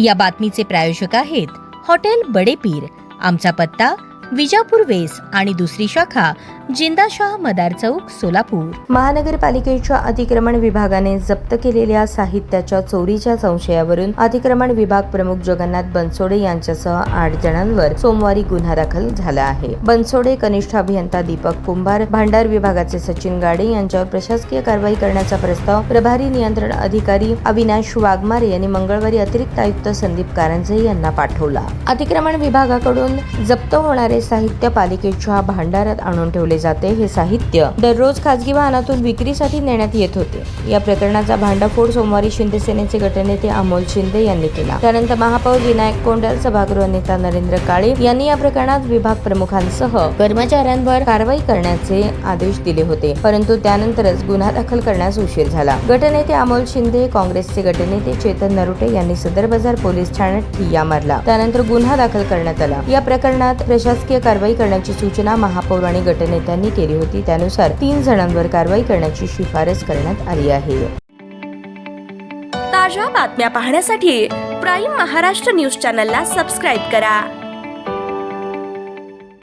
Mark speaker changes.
Speaker 1: या बातमीचे प्रायोजक आहेत हॉटेल बडे पीर। आमचा पत्ता विजापूर वेस आणि दुसरी शाखा जिंदाशाह मदार चौक सोलापूर। महानगरपालिकेच्या अतिक्रमण विभागाने जप्त केलेल्या साहित्याच्या चोरीच्या संशयावरून अतिक्रमण विभाग प्रमुख जगन्नाथ बनसोडे यांच्यासह 8 जणांवर सोमवारी गुन्हा दाखल झाला आहे। बनसोडे, कनिष्ठ अभियंता दीपक कुंभार, भांडार विभागाचे सचिन गाडे यांच्यावर प्रशासकीय कारवाई करण्याचा प्रस्ताव प्रभारी नियंत्रण अधिकारी अविनाश वाघमारे यांनी मंगळवारी अतिरिक्त आयुक्त संदीप कारंजे यांना पाठवला। अतिक्रमण विभागाकडून जप्त होणारे साहित्य पालिकेच्या भांडारात आणून ठेवले जाते। हे साहित्य दररोज खासगी वाहनातून विक्रीसाठी नेण्यात येत होते। या प्रकरणाचा भांडाफोड सोमवारी शिंदे सेनेचे गटनेते अमोल शिंदे यांनी केला। त्यानंतर महापौर विनायक कोंडाल, सभागृह नेता नरेंद्र काळे यांनी या प्रकरणात विभाग प्रमुखांसह कर्मचाऱ्यांवर कारवाई करण्याचे आदेश दिले होते, परंतु त्यानंतरच गुन्हा दाखल करण्यास उशीर झाला। गटनेते अमोल शिंदे, काँग्रेसचे गटनेते चेतन नरुटे यांनी सदर बाजार पोलीस ठाण्यात ठिय्या मारला। त्यानंतर गुन्हा दाखल करण्यात आला। या प्रकरणात प्रशासकीय कारवाई करण्याची सूचना महापौर आणि गटनेत्यांनी केली होती। त्यानुसार 3 जणांवर कारवाई करण्याची शिफारस करण्यात आली आहे।
Speaker 2: ताज्या बातम्या पाहण्यासाठी प्राईम महाराष्ट्र न्यूज चॅनलला सबस्क्राईब करा।